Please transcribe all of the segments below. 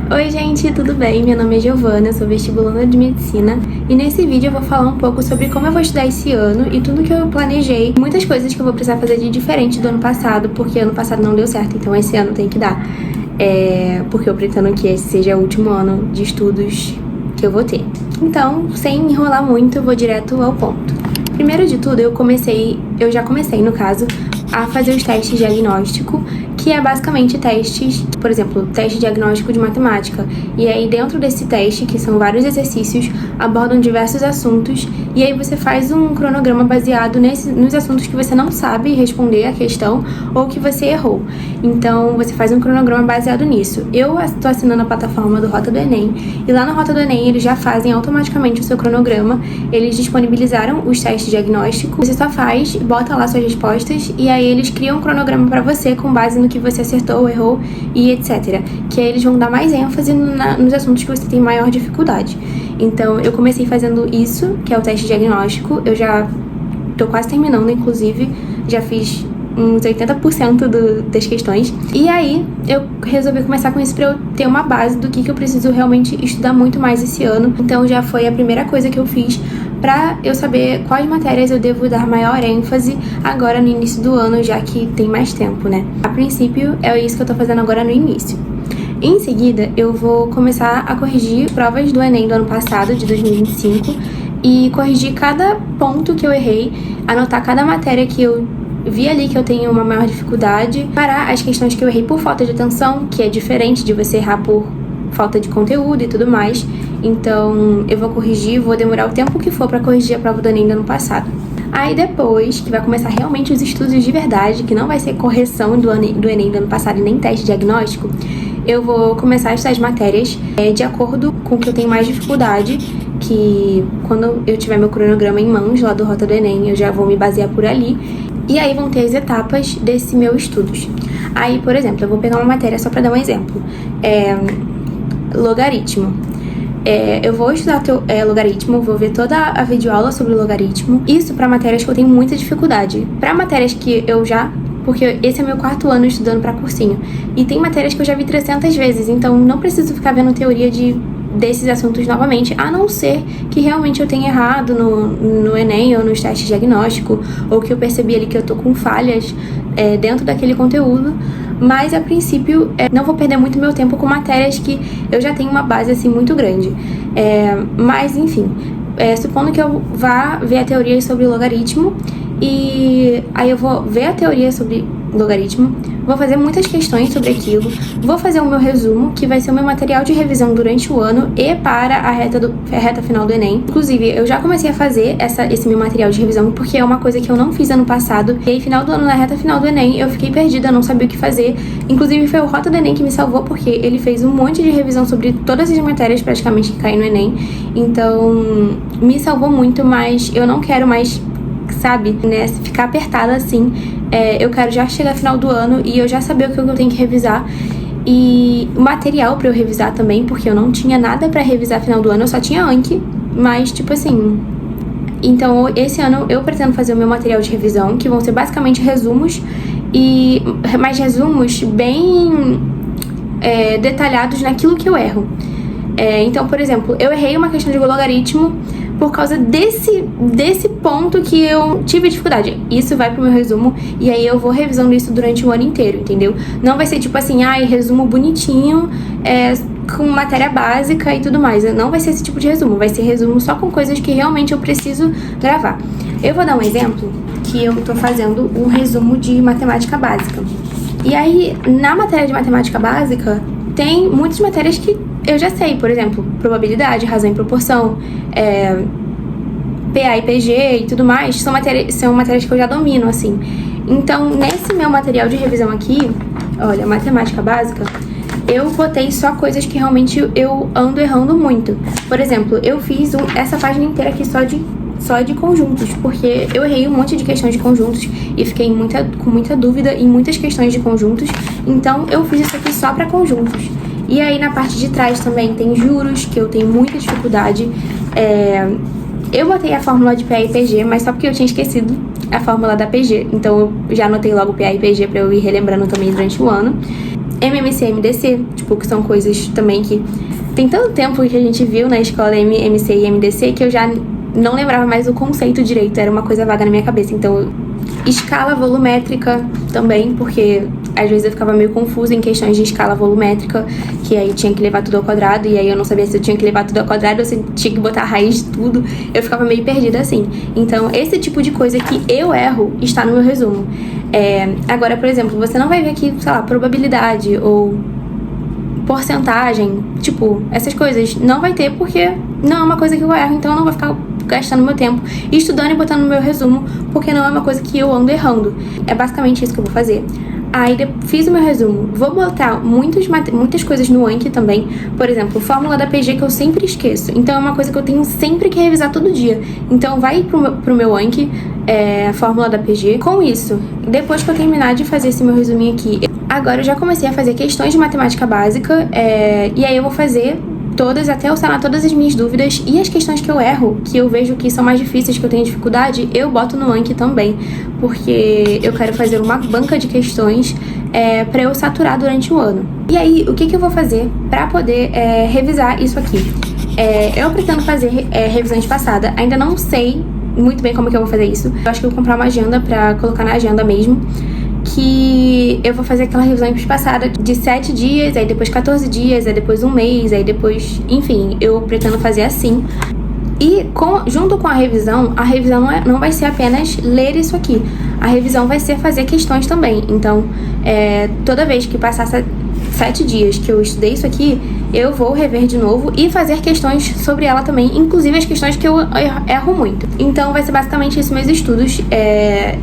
Oi gente, tudo bem? Meu nome é Giovana, eu sou vestibulanda de Medicina e nesse vídeo eu vou falar um pouco sobre como eu vou estudar esse ano e tudo que eu planejei, muitas coisas que eu vou precisar fazer de diferente do ano passado, porque ano passado não deu certo, então esse ano tem que dar. Porque eu pretendo que esse seja o último ano de estudos que eu vou ter. Então, sem me enrolar muito, eu vou direto ao ponto. Primeiro de tudo, eu já comecei no caso, a fazer os testes de diagnóstico, que é basicamente testes, por exemplo, teste diagnóstico de matemática. E aí dentro desse teste, que são vários exercícios, abordam diversos assuntos, e aí você faz um cronograma baseado nos assuntos que você não sabe responder a questão ou que você errou. Então você faz um cronograma baseado nisso. Eu estou assinando a plataforma do Rota do Enem, e lá na Rota do Enem eles já fazem automaticamente o seu cronograma, eles disponibilizaram os testes diagnósticos, você só faz, bota lá suas respostas, e aí eles criam um cronograma para você com base no que você acertou, errou e etc. Que aí eles vão dar mais ênfase nos assuntos que você tem maior dificuldade. Então, eu comecei fazendo isso, que é o teste diagnóstico. Eu já tô quase terminando, inclusive. Já fiz uns 80% das questões. E aí, eu resolvi começar com isso pra eu ter uma base do que eu preciso realmente estudar muito mais esse ano. Então, já foi a primeira coisa que eu fiz pra eu saber quais matérias eu devo dar maior ênfase agora no início do ano, já que tem mais tempo, né? A princípio, é isso que eu tô fazendo agora no início. Em seguida, eu vou começar a corrigir provas do Enem do ano passado, de 2025, e corrigir cada ponto que eu errei, anotar cada matéria que eu vi ali que eu tenho uma maior dificuldade, parar as questões que eu errei por falta de atenção, que é diferente de você errar por falta de conteúdo e tudo mais. Então, eu vou corrigir, vou demorar o tempo que for pra corrigir a prova do Enem do ano passado. Aí depois, que vai começar realmente os estudos de verdade, que não vai ser correção do Enem do ano passado e nem teste diagnóstico, eu vou começar a estudar as matérias de acordo com o que eu tenho mais dificuldade, que quando eu tiver meu cronograma em mãos lá do Rota do Enem, eu já vou me basear por ali. E aí vão ter as etapas desse meu estudos. Aí, por exemplo, eu vou pegar uma matéria só pra dar um exemplo. Logaritmo. Eu vou estudar logaritmo, vou ver toda a videoaula sobre logaritmo. Isso para matérias que eu tenho muita dificuldade. Para matérias que eu já... Porque esse é meu 4º ano estudando para cursinho. E tem matérias que eu já vi 300 vezes, então não preciso ficar vendo teoria desses assuntos novamente, a não ser que realmente eu tenha errado no Enem ou nos testes diagnósticos, ou que eu percebi ali que eu tô com falhas dentro daquele conteúdo. Mas, a princípio, não vou perder muito meu tempo com matérias que eu já tenho uma base, assim, muito grande. Mas, enfim, supondo que eu vá ver a teoria sobre logaritmo, e aí eu vou ver a teoria sobre logaritmo, vou fazer muitas questões sobre aquilo, vou fazer o meu resumo, que vai ser o meu material de revisão durante o ano e para a reta final do Enem. Inclusive, eu já comecei a fazer esse meu material de revisão, porque é uma coisa que eu não fiz ano passado, e aí final do ano, na reta final do Enem, eu fiquei perdida, não sabia o que fazer. Inclusive, foi o Rota do Enem que me salvou, porque ele fez um monte de revisão sobre todas as matérias praticamente que caem no Enem, então me salvou muito, mas eu não quero mais, sabe, né, ficar apertada assim. Eu quero já chegar no final do ano e eu já saber o que eu tenho que revisar e o material pra eu revisar também, porque eu não tinha nada pra revisar no final do ano, eu só tinha Anki, mas tipo assim... Então esse ano eu pretendo fazer o meu material de revisão, que vão ser basicamente resumos, mas resumos bem detalhados naquilo que eu erro. Então, por exemplo, eu errei uma questão de logaritmo por causa desse ponto que eu tive dificuldade. Isso vai pro meu resumo, e aí eu vou revisando isso durante o ano inteiro, entendeu? Não vai ser tipo assim, resumo bonitinho, com matéria básica e tudo mais. Não vai ser esse tipo de resumo, vai ser resumo só com coisas que realmente eu preciso gravar. Eu vou dar um exemplo, que eu tô fazendo um resumo de matemática básica. E aí, na matéria de matemática básica, tem muitas matérias que eu já sei, por exemplo, probabilidade, razão e proporção, PA e PG e tudo mais, são matérias que eu já domino, assim. Então, nesse meu material de revisão aqui, olha, matemática básica, eu botei só coisas que realmente eu ando errando muito. Por exemplo, eu fiz essa página inteira aqui só de conjuntos, porque eu errei um monte de questões de conjuntos e fiquei com muita dúvida em muitas questões de conjuntos, então eu fiz isso aqui só para conjuntos. E aí na parte de trás também tem juros, que eu tenho muita dificuldade. Eu botei a fórmula de PA e PG, mas só porque eu tinha esquecido a fórmula da PG. Então eu já anotei logo PA e PG pra eu ir relembrando também durante o ano. MMC, MDC, tipo, tipo, que são coisas também que tem tanto tempo que a gente viu na escola MC e MDC que eu já não lembrava mais o conceito direito, era uma coisa vaga na minha cabeça. Então, escala volumétrica também, porque às vezes eu ficava meio confusa em questões de escala volumétrica, que aí tinha que levar tudo ao quadrado, e aí eu não sabia se eu tinha que levar tudo ao quadrado ou se tinha que botar a raiz de tudo. Eu ficava meio perdida assim. Então, esse tipo de coisa que eu erro está no meu resumo. Agora, por exemplo, você não vai ver aqui, sei lá, probabilidade ou porcentagem, tipo, essas coisas. Não vai ter porque não é uma coisa que eu erro, então eu não vou ficar gastando meu tempo estudando e botando no meu resumo, porque não é uma coisa que eu ando errando. É basicamente isso que eu vou fazer. Aí fiz o meu resumo, vou botar muitas coisas no Anki também. Por exemplo, fórmula da PG que eu sempre esqueço, então é uma coisa que eu tenho sempre que revisar todo dia. Então vai pro meu Anki, fórmula da PG. Com isso, depois que eu terminar de fazer esse meu resuminho aqui, agora eu já comecei a fazer questões de matemática básica, e aí eu vou fazer todas, até eu sanar todas as minhas dúvidas, e as questões que eu erro, que eu vejo que são mais difíceis, que eu tenho dificuldade, eu boto no Anki também, porque eu quero fazer uma banca de questões pra eu saturar durante o ano. E aí, o que eu vou fazer pra poder revisar isso aqui? Eu pretendo fazer revisão de passada, ainda não sei muito bem como que eu vou fazer isso. Eu acho que eu vou comprar uma agenda pra colocar na agenda mesmo, que eu vou fazer aquela revisão passada de 7 dias, aí depois 14 dias, aí depois um mês, aí depois... Enfim, eu pretendo fazer assim. E junto com a revisão não vai ser apenas ler isso aqui. A revisão vai ser fazer questões também. Então, toda vez que passar 7 dias que eu estudei isso aqui, eu vou rever de novo e fazer questões sobre ela também, inclusive as questões que eu erro muito. Então vai ser basicamente isso, meus estudos.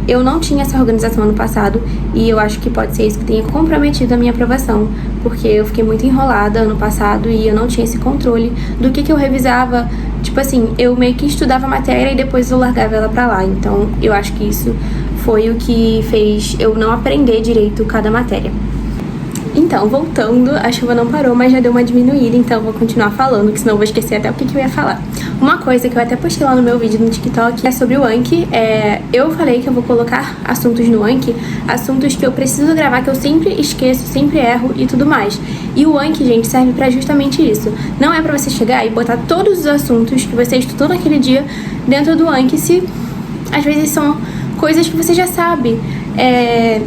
Eu não tinha essa organização ano passado e eu acho que pode ser isso que tenha comprometido a minha aprovação, porque eu fiquei muito enrolada ano passado e eu não tinha esse controle do que eu revisava. Tipo assim, eu meio que estudava a matéria e depois eu largava ela pra lá. Então eu acho que isso foi o que fez eu não aprender direito cada matéria. Então, voltando, a chuva não parou, mas já deu uma diminuída, então eu vou continuar falando, que senão eu vou esquecer até o que eu ia falar. Uma coisa que eu até postei lá no meu vídeo no TikTok é sobre o Anki. Eu falei que eu vou colocar assuntos no Anki, assuntos que eu preciso gravar, que eu sempre esqueço, sempre erro e tudo mais. E o Anki, gente, serve pra justamente isso. Não é pra você chegar e botar todos os assuntos que você estudou naquele dia dentro do Anki, se às vezes são coisas que você já sabe.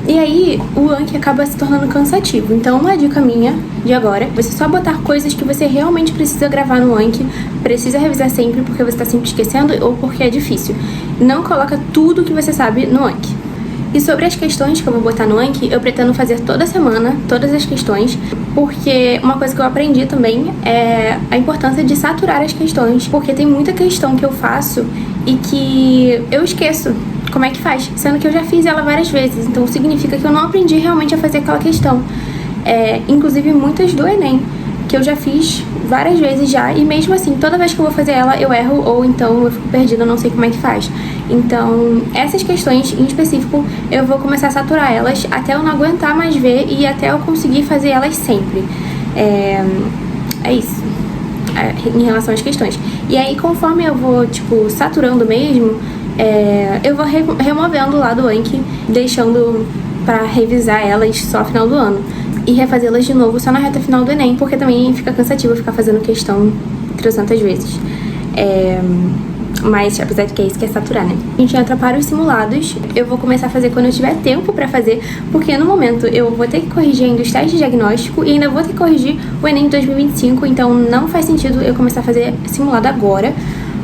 E aí o Anki acaba se tornando cansativo. Então uma dica minha de agora, você só botar coisas que você realmente precisa gravar no Anki, precisa revisar sempre porque você tá sempre esquecendo ou porque é difícil. Não coloca tudo que você sabe no Anki. E sobre as questões que eu vou botar no Anki, eu pretendo fazer toda semana, todas as questões, porque uma coisa que eu aprendi também é a importância de saturar as questões, porque tem muita questão que eu faço e que eu esqueço como é que faz, sendo que eu já fiz ela várias vezes, então significa que eu não aprendi realmente a fazer aquela questão. Inclusive muitas do Enem, que eu já fiz várias vezes já, e mesmo assim, toda vez que eu vou fazer ela, eu erro, ou então eu fico perdida, eu não sei como é que faz. Então, essas questões em específico, eu vou começar a saturar elas até eu não aguentar mais ver e até eu conseguir fazer elas sempre. É isso. Em relação às questões. E aí, conforme eu vou, tipo, saturando mesmo, eu vou removendo lá do Anki, deixando pra revisar elas só no final do ano. E refazê-las de novo só na reta final do Enem, porque também fica cansativo ficar fazendo questão 300 vezes. Mas apesar de que é isso que é saturar, né? A gente entra para os simulados. Eu vou começar a fazer quando eu tiver tempo pra fazer, porque no momento eu vou ter que corrigir ainda os testes de diagnóstico e ainda vou ter que corrigir o Enem de 2025, então não faz sentido eu começar a fazer simulado agora,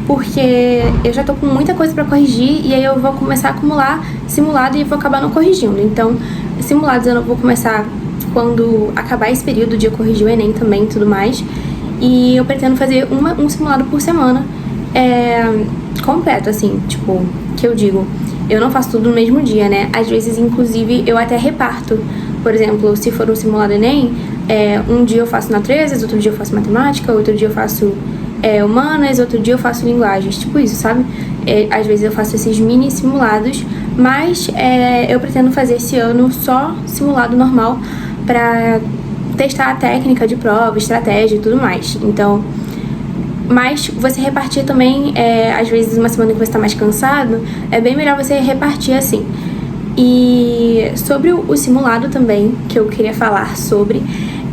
porque eu já tô com muita coisa pra corrigir e aí eu vou começar a acumular simulado e vou acabar não corrigindo. Então, simulados eu não vou começar quando acabar esse período de eu corrigir o Enem também e tudo mais. E eu pretendo fazer um simulado por semana, completo, assim, tipo, que eu digo, eu não faço tudo no mesmo dia, né? Às vezes, inclusive, eu até reparto. Por exemplo, se for um simulado Enem, um dia eu faço naturezas, outro dia eu faço matemática, outro dia eu faço humanas, outro dia eu faço linguagens, tipo isso, sabe? Às vezes eu faço esses mini simulados, mas eu pretendo fazer esse ano só simulado normal pra testar a técnica de prova, estratégia e tudo mais. Então, mas você repartir também, às vezes uma semana que você tá mais cansado, é bem melhor você repartir assim. E sobre o simulado também, que eu queria falar sobre,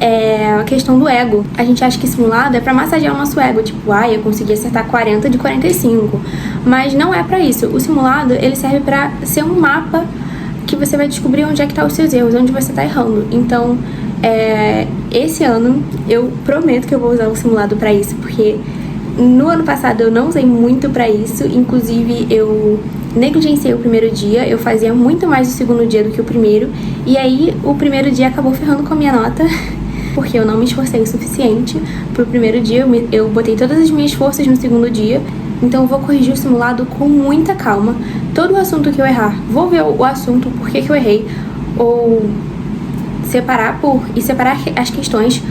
é a questão do ego. A gente acha que simulado é pra massagear o nosso ego, tipo, eu consegui acertar 40 de 45. Mas não é pra isso. O simulado, ele serve pra ser um mapa que você vai descobrir onde é que tá os seus erros, onde você tá errando. Então, esse ano, eu prometo que eu vou usar o simulado pra isso, porque no ano passado eu não usei muito pra isso. Inclusive, eu negligenciei o primeiro dia, eu fazia muito mais o segundo dia do que o primeiro, e aí o primeiro dia acabou ferrando com a minha nota, porque eu não me esforcei o suficiente pro primeiro dia. Eu botei todas as minhas forças no segundo dia, então eu vou corrigir o simulado com muita calma. Todo o assunto que eu errar, vou ver o assunto, por que eu errei, ou separar as questões.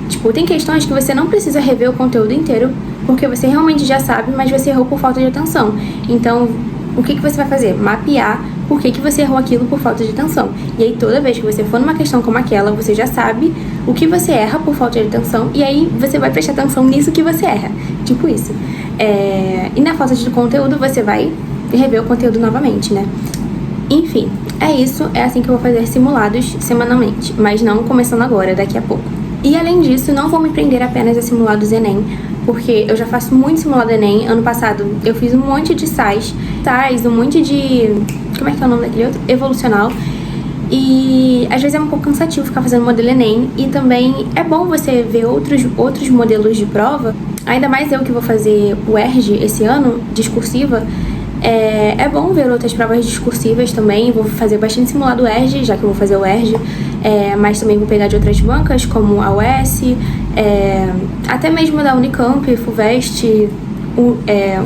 Tipo, tem questões que você não precisa rever o conteúdo inteiro, porque você realmente já sabe, mas você errou por falta de atenção. Então, o que você vai fazer? Mapear por que você errou aquilo por falta de atenção. E aí, toda vez que você for numa questão como aquela, você já sabe o que você erra por falta de atenção, e aí você vai prestar atenção nisso que você erra. Tipo isso. E na falta de conteúdo, você vai rever o conteúdo novamente, né? Enfim, é isso. É assim que eu vou fazer simulados semanalmente, mas não começando agora, daqui a pouco. E além disso, não vou me prender apenas a simulados Enem, porque eu já faço muito simulado Enem. Ano passado eu fiz um monte de SAIs, um monte de... como é que é o nome daquele outro? Evolucional. E às vezes é um pouco cansativo ficar fazendo modelo Enem, e também é bom você ver outros modelos de prova. Ainda mais eu que vou fazer o ERG esse ano, discursiva. É bom ver outras provas discursivas também. Vou fazer bastante simulado ERG, já que eu vou fazer o ERG, mas também vou pegar de outras bancas, como a UES, até mesmo da Unicamp, FUVEST,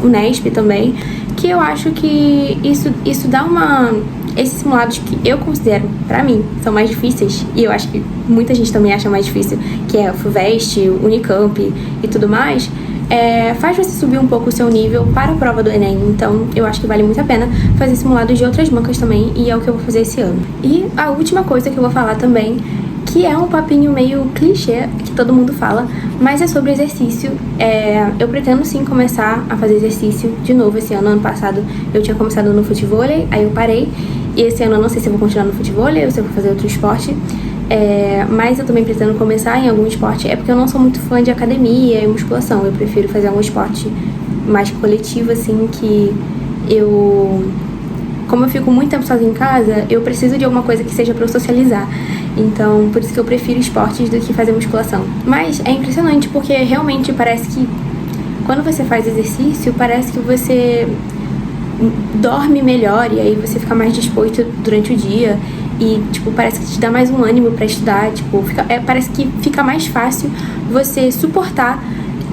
Unesp também, que eu acho que isso dá esses simulados que eu considero, pra mim, são mais difíceis, e eu acho que muita gente também acha mais difícil, que é a FUVEST, Unicamp e tudo mais, faz você subir um pouco o seu nível para a prova do Enem. Então eu acho que vale muito a pena fazer simulados de outras bancas também, e é o que eu vou fazer esse ano. E a última coisa que eu vou falar também, que é um papinho meio clichê, que todo mundo fala, mas é sobre exercício. Eu pretendo sim começar a fazer exercício de novo esse ano. Ano passado eu tinha começado no futevôlei, aí eu parei, e esse ano eu não sei se eu vou continuar no futevôlei ou se eu vou fazer outro esporte. Mas eu também pretendo começar em algum esporte. É porque eu não sou muito fã de academia e musculação. Eu prefiro fazer algum esporte mais coletivo, assim, que como eu fico muito tempo sozinha em casa, eu preciso de alguma coisa que seja pra eu socializar. Então, por isso que eu prefiro esportes do que fazer musculação. Mas é impressionante, porque realmente parece que quando você faz exercício, parece que você dorme melhor, e aí você fica mais disposto durante o dia. E, tipo, parece que te dá mais um ânimo pra estudar, tipo, parece que fica mais fácil você suportar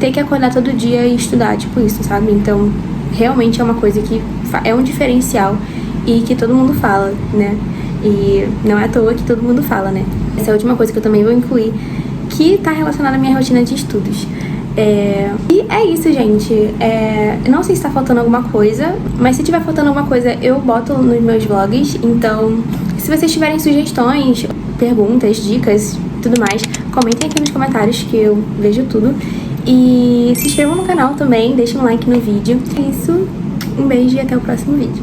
ter que acordar todo dia e estudar, tipo isso, sabe? Então, realmente é uma coisa que é um diferencial e que todo mundo fala, né? E não é à toa que todo mundo fala, né? Essa é a última coisa que eu também vou incluir, que tá relacionada à minha rotina de estudos. E é isso, gente. Não sei se tá faltando alguma coisa, mas se tiver faltando alguma coisa, eu boto nos meus vlogs. Então, se vocês tiverem sugestões, perguntas, dicas, tudo mais, comentem aqui nos comentários que eu vejo tudo. E se inscrevam no canal também, deixem um like no vídeo. É isso, um beijo e até o próximo vídeo.